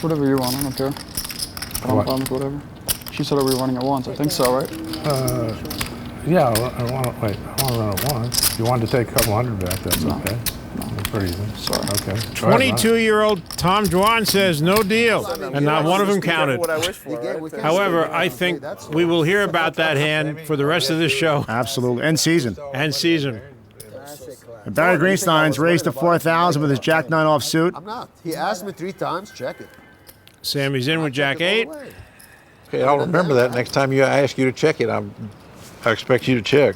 Whatever you want, I don't care. I don't problem with whatever. She said we were running at once. I think so, right? Yeah, I want to run it once. If you wanted to take a couple hundred back, that's okay. No. That's pretty easy. Sorry. Okay. 22-year-old Tom Juan says no deal, and not one of them counted. What I wish for, right? However, I think we will hear about that hand for the rest of this show. Absolutely. End season. End season. And Barry Greenstein's raised to 4,000 with his Jack 9 offsuit. I'm not. He asked me 3 times. Check it. Sammy's in with Jack 8. Okay, I'll remember that next time I ask you to check it. I expect you to check.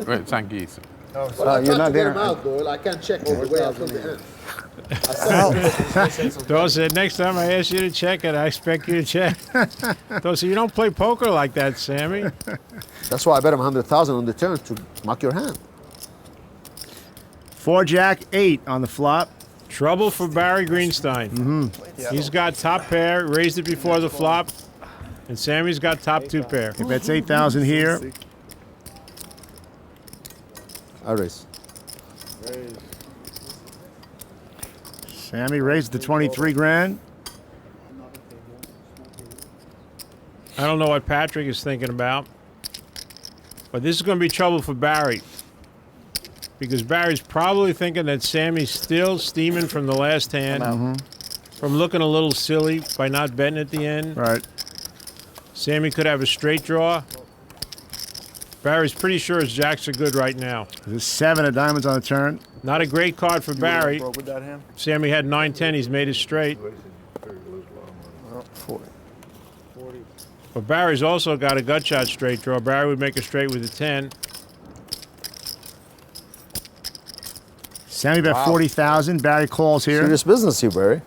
Wait, thank you. You're not there. I can't check all the way out from the end. Doe said, next time I ask you to check it, I expect you to check. Doe said, you don't play poker like that, Sammy. That's why I bet him 100,000 on the turn to muck your hand. 4 Jack 8 on the flop. Trouble for Barry Greenstein. He's got top pair, raised it before the flop, and Sammy's got top 2 pair. He bets 8,000 here. I raise. Sammy raised to 23 grand. I don't know what Patrick is thinking about, but this is going to be trouble for Barry, because Barry's probably thinking that Sammy's still steaming from the last hand, from looking a little silly by not betting at the end. Right. Sammy could have a straight draw. Barry's pretty sure his jacks are good right now. There's 7 of diamonds on the turn. Not a great card for Barry. With that hand? Sammy had 9-10. He's made it straight. 40. But Barry's also got a gut shot straight draw. Barry would make a straight with a 10. Sammy bet 40,000. Barry calls here. Serious business here, Barry.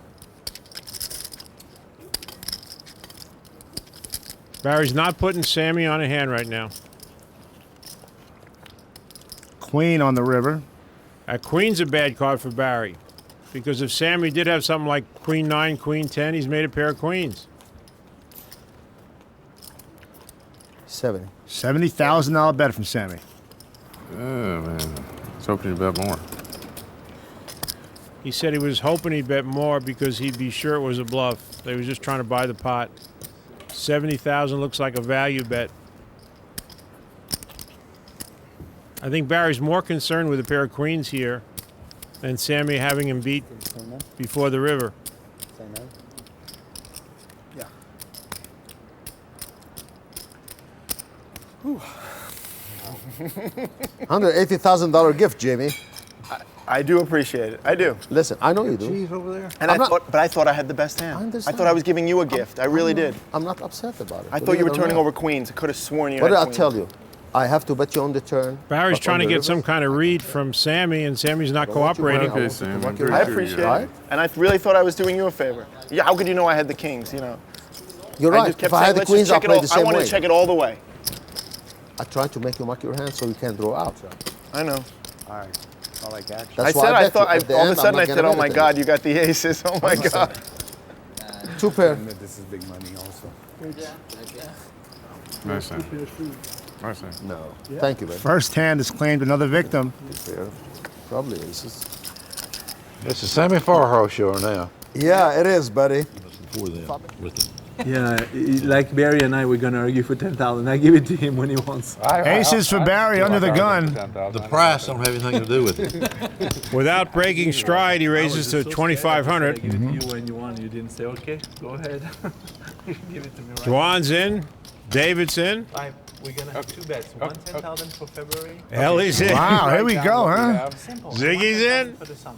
Barry's not putting Sammy on a hand right now. Queen on the river. Queen's a bad card for Barry, because if Sammy did have something like Queen 9, Queen 10, he's made a pair of queens. 70. $70,000 bet from Sammy. Oh, man. Let's hope you bet more. He said he was hoping he'd bet more because he'd be sure it was a bluff. They was just trying to buy the pot. 70,000 looks like a value bet. I think Barry's more concerned with a pair of queens here than Sammy having him beat before the river. Yeah. $180,000 gift, Jamie. I do appreciate it. I do. Listen, I know you do. And but I thought I had the best hand. I understand. thought I was giving you a gift. I really did. I'm not upset about it. I thought you were turning over queens. I could have sworn you What had did I queens. tell you? I have to bet you on the turn. Barry's but trying on to the get river, some kind of read from Sammy, and Sammy's not cooperating. Okay, Sam. I'm pretty I sure appreciate you got it. And I really thought I was doing you a favor. Yeah, how could you know I had the kings, you know? You're I right. just kept If I saying, had the let's queens, just I'll check it play all. the I same want way. to check it all the way. I tried to make you muck your hand so you can't draw out. I know. All right. I like action. That's I why said, I bet thought, you. At the all of end, a sudden I'm I not said, gonna oh bet my it God, you got the aces. Oh my God. 2 pair. This is big money also. Nice hand. Nice hand. No. Thank you, man. First hand has claimed another victim. Probably aces. It's a Sammy Farhouse show now. Yeah, it is, buddy. Yeah, like Barry and I, we're gonna argue for 10,000. I give it to him when he wants. Aces for Barry under the gun. The price don't have anything to do with it. Without breaking stride, he raises to 2,500. Give it to you when you want. You didn't say, okay, go ahead. Give it to me right. Juan's in. David's in. We're gonna have 2 bets. One 10,000 for February. Ellie's in. Wow, here we go, huh? Simple. Ziggy's in. For the summer.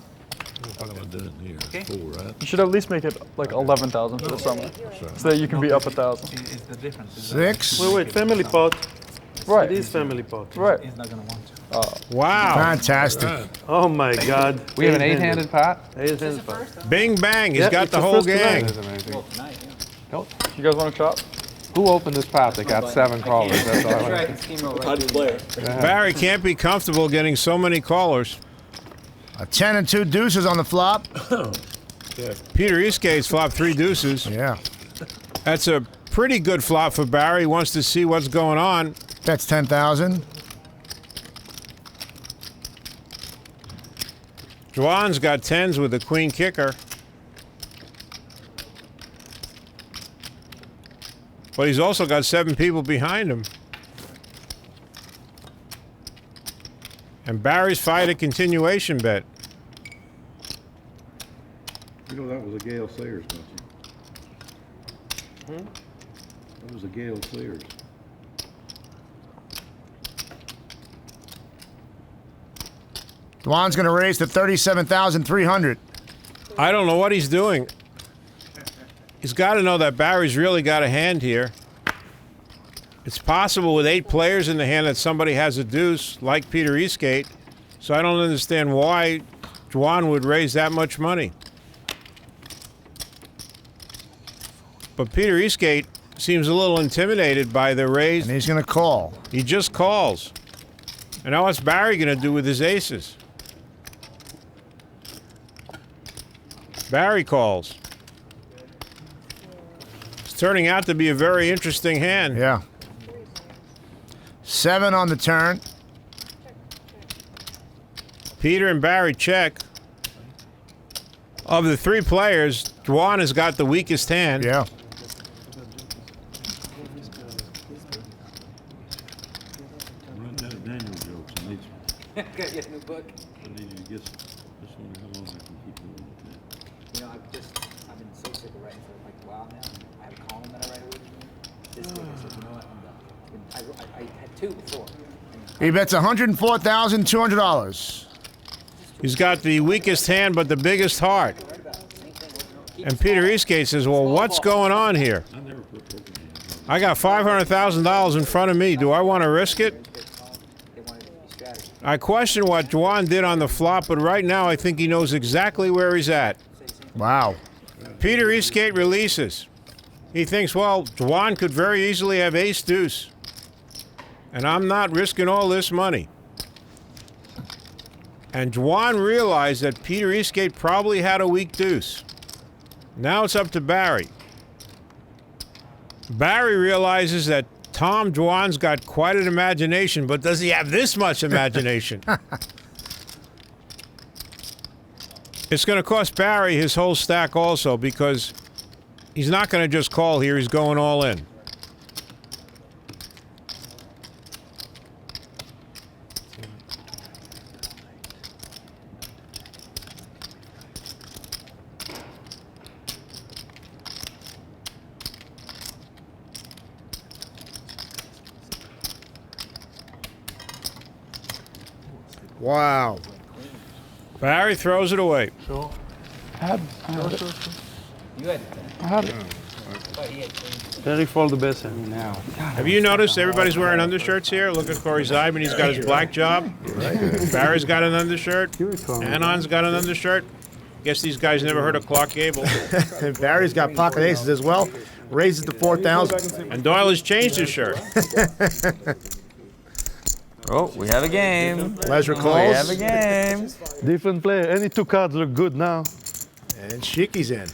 You should at least make it like 11,000 for the summer, so that you can be up 1,000. Is the difference. 6. Wait, family pot. Right. It is family pot. Right. He's not gonna want to. Wow. Fantastic. Oh my God. We have an 8-handed pot? 8-handed pot. Bing bang. He's Yeah, got it's the the whole first gang. That is amazing. You guys want to chop? Who opened this pot? They got 7 callers. That's all I like. Barry can't be comfortable getting so many callers. A 10 and 2 deuces on the flop. Peter Eastgate's flopped 3 deuces. Yeah. That's a pretty good flop for Barry. He wants to see what's going on. That's 10,000. Juan's got 10s with a queen kicker. But he's also got 7 people behind him. And Barry's fight a continuation bet. You know that was a Gale Sayers, don't you? That was a Gale Sayers. Dwan's going to raise to 37,300. I don't know what he's doing. He's got to know that Barry's really got a hand here. It's possible with 8 players in the hand that somebody has a deuce, like Peter Eastgate. So I don't understand why Dwan would raise that much money. But Peter Eastgate seems a little intimidated by the raise. And he's going to call. He just calls. And now what's Barry going to do with his aces? Barry calls. It's turning out to be a very interesting hand. Yeah. 7 on the turn. Peter and Barry check. Of the 3 players, Dwan has got the weakest hand. Yeah. Daniel jokes. Got your new book. I need you to guess. Just wonder how long I can keep doing it. You know, I've been so sick of writing for like a while now. I have a column that I write originally. This week I said, you know what, I'm done. I had 2 before. He bets $104,200. He's got the weakest hand but the biggest heart. And Peter Eastgate says, well, what's going on here? I got $500,000 in front of me. Do I want to risk it? I question what Dwan did on the flop, but right now I think he knows exactly where he's at. Wow. Peter Eastgate releases. He thinks, well, Dwan could very easily have ace deuce. And I'm not risking all this money. And Dwan realized that Peter Eastgate probably had a weak deuce. Now it's up to Barry. Barry realizes that Tom Dwan's got quite an imagination, but does he have this much imagination? It's going to cost Barry his whole stack also, because he's not going to just call here. He's going all in. Wow. Barry throws it away. I had it. Barry fold the best hand. Now. Have you noticed everybody's wearing undershirts here? Look at Corey Zeidman. He's got his black job. Barry's got an undershirt. Anon's got an undershirt. Guess these guys never heard of Clark Gable. Barry's got pocket aces as well. Raises to 4,000. And Doyle has changed his shirt. Oh, we have a game. Leisure We calls. have a game. Different player. Any 2 cards look good now. And Shiki's in.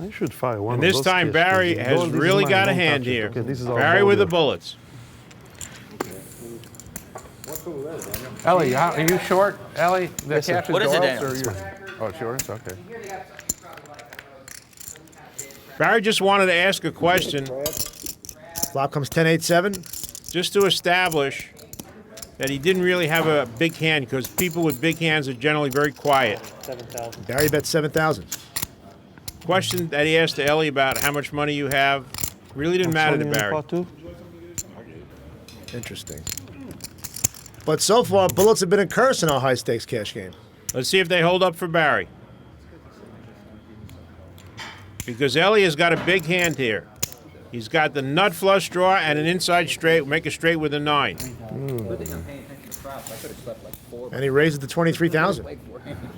I should fire one And of this those time cash Barry games. has This is really mine, got a don't hand touch it. here. Okay, this is our Barry with the border. bullets. Ellie, are you short? Ellie, the cash is What is it, Doyle's Daniel? or yours? Oh, it's yours? Okay. Barry just wanted to ask a question Flop comes 10-8-7. just to establish that he didn't really have a big hand, because people with big hands are generally very quiet. 7,000. Barry bets 7,000. Question that he asked to Ellie about how much money you have really didn't matter to Folding in Barry. pot 2. Interesting. But so far, bullets have been a curse in our high-stakes cash game. Let's see if they hold up for Barry. Because Ellie has got a big hand here. He's got the nut flush draw and an inside straight, make a straight with a 9. And he raises to 23,000.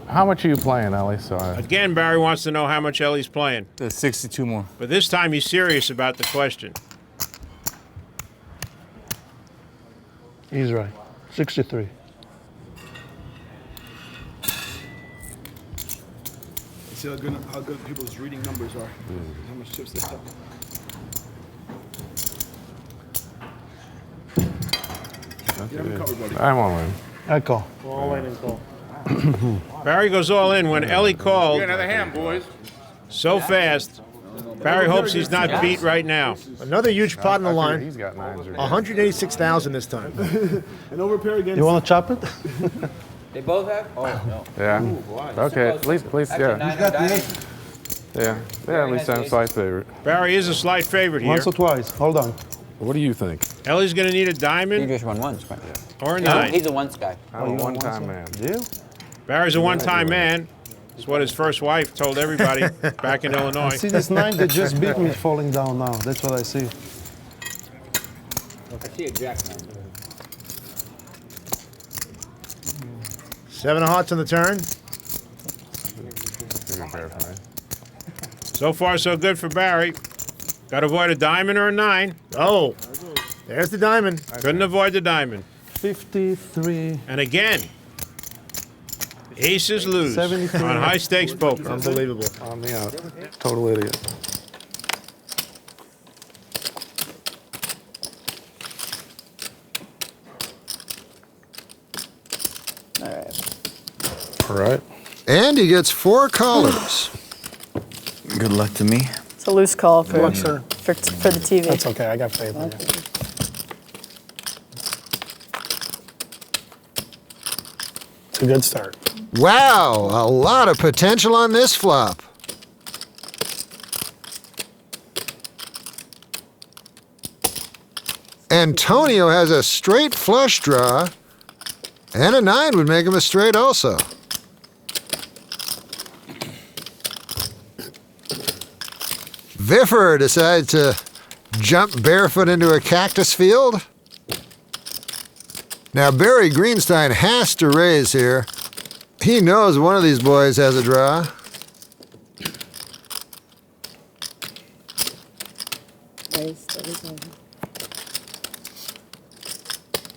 How much are you playing, Ellie? So Again, Barry wants to know how much Ellie's playing. There's 62 more. But this time he's serious about the question. He's right. 63. See how good people's reading numbers are. How much chips they have. I'm all in. I call. Barry goes all in when Ellie called Another hand, boys. so fast Barry hopes he's not beat right now. Another huge pot in the line. He's got 9s or 186,000 this time. You want to chop it? They both have? Oh, no. Yeah. Okay, at least, Actually, yeah. 9 or diamond. Yeah, at least I'm slight favorite. Barry is a slight favorite here. Once or twice. Hold on. What do you think? Ellie's going to need a He diamond just won once, right? or a No, 9. he's a once guy. I'm a one-time man. You? Barry's a one-time man. That's what his first wife told everybody back in Illinois. See this 9 that just beat me falling down now. That's what I see. I see a jack now. 7 of hearts on the turn. So far, so good for Barry. Got to avoid a diamond or a 9. Oh, there's the diamond. Couldn't avoid the diamond. 53. And again, aces lose on 73. high-stakes poker. Unbelievable. On the out. Total idiot. All right. And he gets 4 callers. Good luck to me. It's a loose call for, Good luck, sir. for the TV. That's okay. I got faith in you. It's a good start. Wow, a lot of potential on this flop. Antonio has a straight flush draw, and a 9 would make him a straight also. Viffer decides to jump barefoot into a cactus field. Now Barry Greenstein has to raise here. He knows one of these boys has a draw.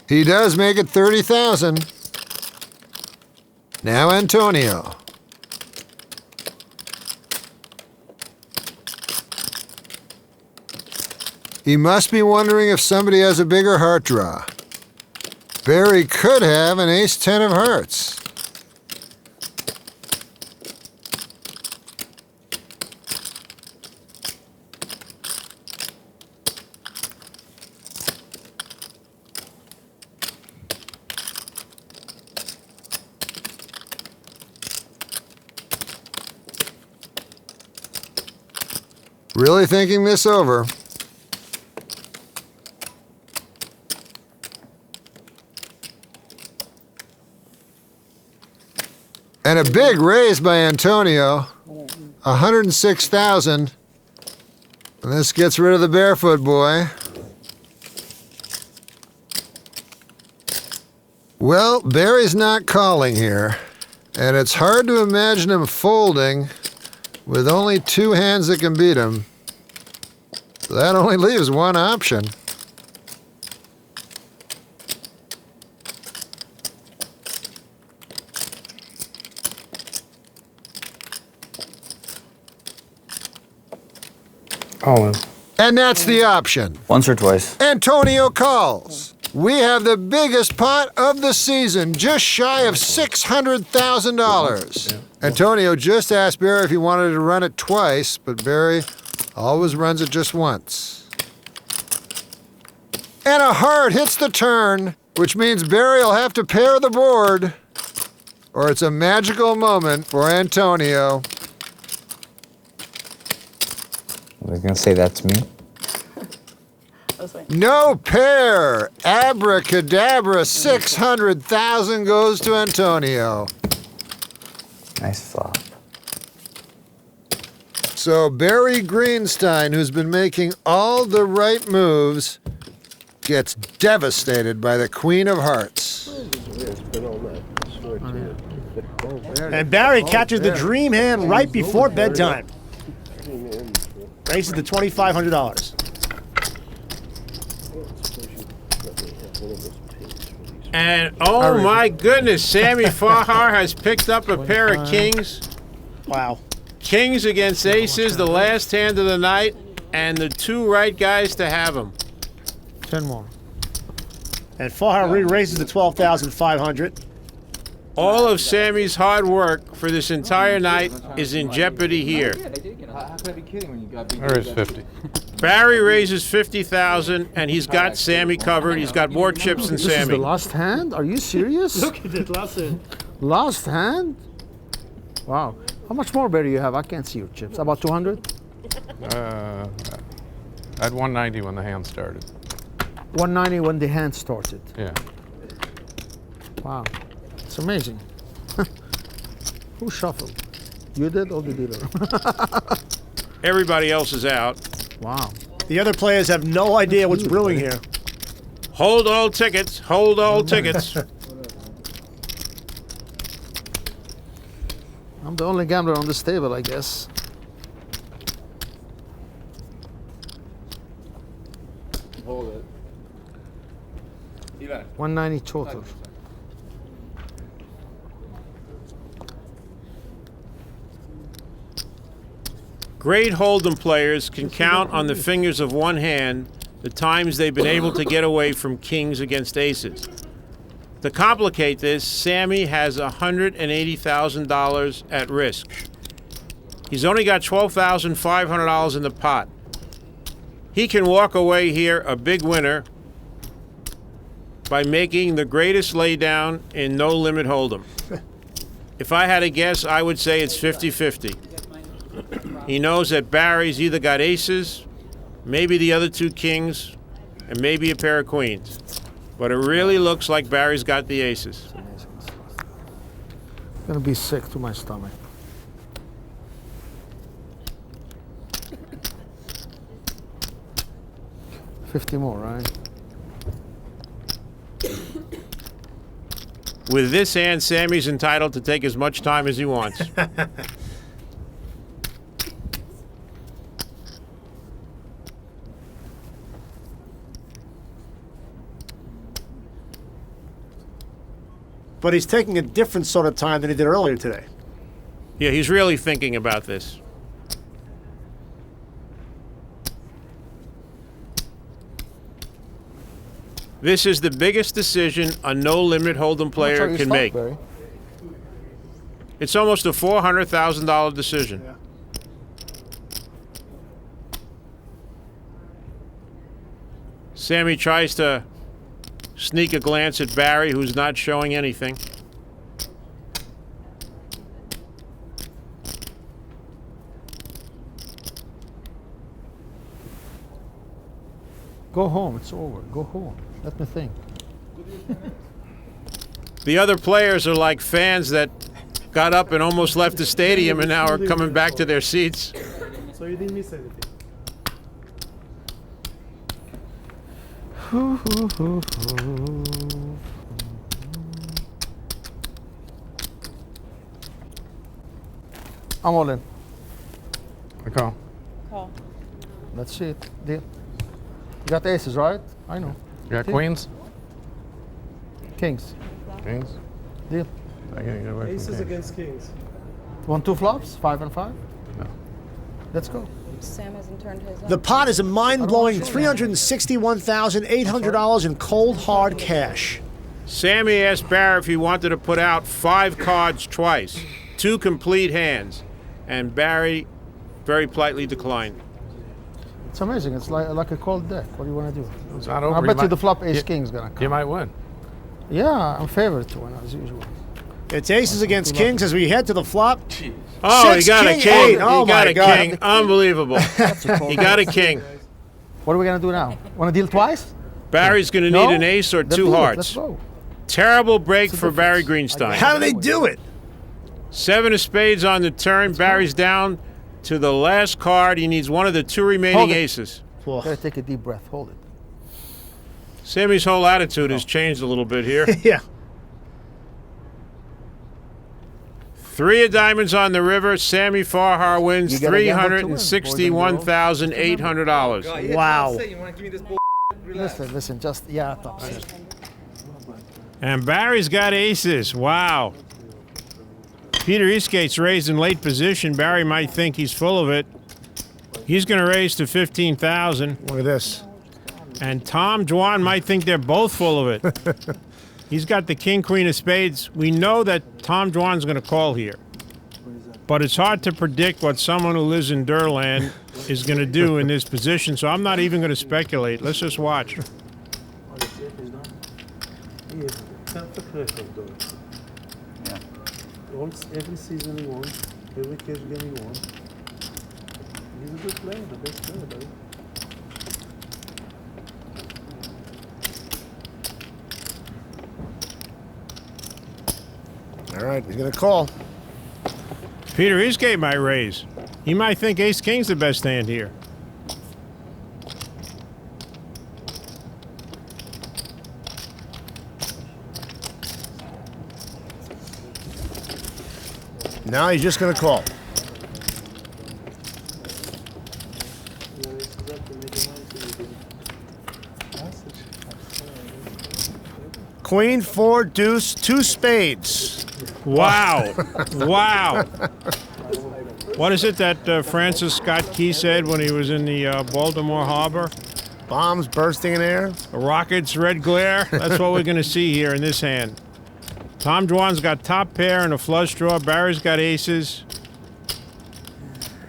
He does make it 30,000. Now Antonio. He must be wondering if somebody has a bigger heart draw. Barry could have an ace-10 of hearts. Really thinking this over. And a big raise by Antonio, 106,000. And this gets rid of the barefoot boy. Well, Barry's not calling here, and it's hard to imagine him folding with only 2 hands that can beat him. So that only leaves one option. All in. And that's the option. Once or twice. Antonio calls. We have the biggest pot of the season, just shy of $600,000. Antonio just asked Barry if he wanted to run it twice, but Barry always runs it just once. And a heart hits the turn, which means Barry will have to pair the board, or it's a magical moment for Antonio. I was going to say that's me. No pair. Abracadabra. 600,000 goes to Antonio. Nice flop. So Barry Greenstein, who's been making all the right moves, gets devastated by the Queen of Hearts. And Barry catches the dream hand right before bedtime. Raises to $2,500. And oh my goodness, Sammy Fahar has picked up a pair of kings. Wow. Kings against aces, the last hand of the night, and the 2 right guys to have them. 10 more. And Fahar re-raises to $12,500. All of Sammy's hard work for this entire night is in jeopardy here. Yeah, they did get How could I be kidding when you got big? There is 50. Barry raises 50,000, and he's got Sammy covered. He's got more chips than This is the Sammy. last hand? Are you serious? Look at it, last hand. Last hand? Wow. How much more Barry you have? I can't see your chips. About 200? I had 190 when the hand started. 190 when the hand started. Yeah. Wow. It's amazing. Who shuffled? You did or the dealer? Everybody else is out. Wow. The other players have no idea what's brewing here. Hold all tickets. Hold all tickets. I'm the only gambler on this table, I guess. Hold it. 190 total. Great Hold'em players can count on the fingers of one hand the times they've been able to get away from kings against aces. To complicate this, Sammy has $180,000 at risk. He's only got $12,500 in the pot. He can walk away here a big winner by making the greatest laydown in No Limit Hold'em. If I had to guess, I would say it's 50-50. He knows that Barry's either got aces, maybe the other two kings, and maybe a pair of queens. But it really looks like Barry's got the aces. Gonna be sick to my stomach. $50 more, right? With this hand, Sammy's entitled to take as much time as he wants. But he's taking a different sort of time than he did earlier today. Yeah, he's really thinking about this. This is the biggest decision a no-limit Hold'em player can make. Barry? It's almost a $400,000 decision. Yeah. Sammy tries to sneak a glance at Barry, who's not showing anything. Go home. It's over. Go home. Let me think. The other players are like fans that got up and almost left the stadium and now are coming back to their seats. So you didn't miss anything. I'm all in. I call. Call. Let's see it. Deal. You got aces, right? I know. You got Deal. queens? Kings. Kings? Deal. I gotta get away from Aces kings. against kings. Want two flops? 5 and 5? No. Let's go. Sam hasn't turned his The pot is a mind-blowing $361,800 in cold, hard cash. Sammy asked Barry if he wanted to put out 5 cards twice, 2 complete hands, and Barry very politely declined. It's amazing. It's like a cold deck. What do you want to do? It's not over. I bet you might- the flop ace king's gonna come. You might win. Yeah, I'm favored to win as usual. It's aces against kings as we head to the flop. Oh, Six, he got king, a king. eight. Oh He got my a God. king. Unbelievable. He got a king. What are we gonna do now? Want to deal twice? Barry's going to No? need an ace or Let's 2 do it. hearts. Let's go. Terrible break What's for the Barry difference? Greenstein. How do they do it? 7 of spades on the turn. Barry's down to the last card. He needs one of the 2 remaining Hold it. aces. Gotta take a deep breath. Hold it. Sammy's whole attitude has changed a little bit here. Yeah. 3 of diamonds on the river. Sammy Farhar wins You gotta gamble to win, $361,800. Wow. Listen, just, yeah, top. And Barry's got aces. Wow. Peter Eastgate's raised in late position. Barry might think he's full of it. He's going to raise to 15,000. Look at this. And Tom Dwan might think they're both full of it. He's got the king, queen of spades. We know that Tom Dwan's going to call here. But it's hard to predict what someone who lives in Durland is going to do in this position, so I'm not even going to speculate. Let's just watch. Yeah. Every season he won, every cash game he won. He's a good player, the best player, buddy. All right, he's going to call. Peter Eastgate might raise. He might think Ace-King's the best hand here. Now he's just going to call. Queen, 4, deuce, 2 spades. Wow. Wow. What is it that Francis Scott Key said when he was in the Baltimore Harbor? Bombs bursting in air. A rocket's red glare. That's what we're going to see here in this hand. Tom Dwan's got top pair and a flush draw. Barry's got aces.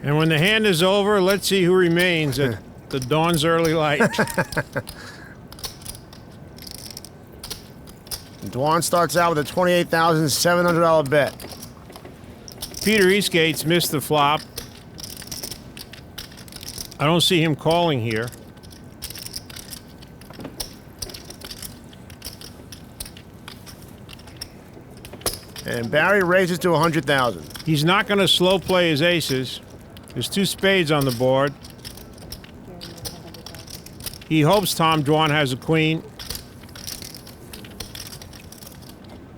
And when the hand is over, let's see who remains at the dawn's early light. Dwan starts out with a $28,700 bet. Peter Eastgate's missed the flop. I don't see him calling here. And Barry raises to 100,000. He's not going to slow play his aces. There's 2 spades on the board. He hopes Tom Dwan has a queen.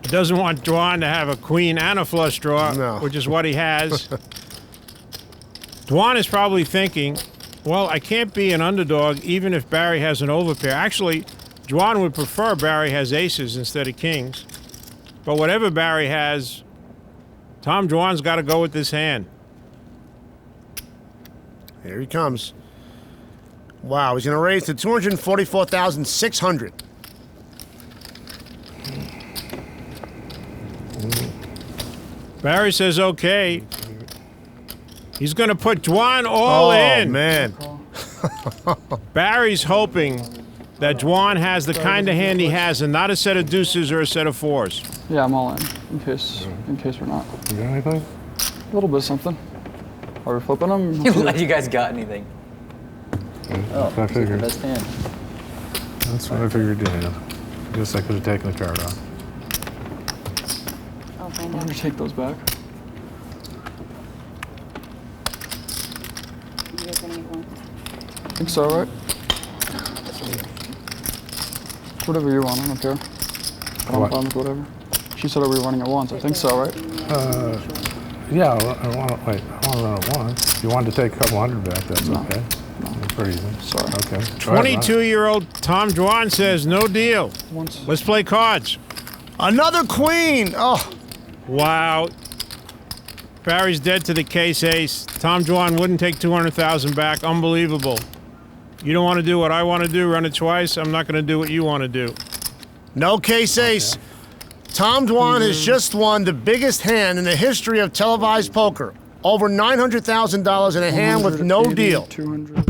He doesn't want Dwan to have a queen and a flush draw, which is what he has. Dwan is probably thinking, well, I can't be an underdog even if Barry has an overpair. Actually, Dwan would prefer Barry has aces instead of kings. But whatever Barry has, Tom Dwan's got to go with this hand. Here he comes. Wow, he's going to raise to 244,600. Barry says okay. He's going to put Dwan all in. Oh, man. Barry's hoping that Dwan has the kind of hand he has and not a set of deuces or a set of fours. Yeah, I'm all in case we're not. You got anything? A little bit of something. Are we flipping them? You guys got anything? Oh, I figured. the best hand. That's what I figured, yeah. Guess I could have taken the card off. I'm gonna take those back. I think so, right? Whatever you want, I don't care. I'm fine with whatever. She said, are we running at once? I think so, right? Yeah, I want to run at once. If you wanted to take a couple hundred back, that's okay. No. Pretty easy. Sorry. Okay. 22-year-old Tom Dwan says, no deal. Let's play cards. Another queen! Oh. Wow. Barry's dead to the case ace. Tom Dwan wouldn't take 200,000 back. Unbelievable. You don't want to do what I want to do, run it twice. I'm not going to do what you want to do. No case ace. Tom Dwan has just won the biggest hand in the history of televised poker. Over $900,000 in a hand with no deal. 200.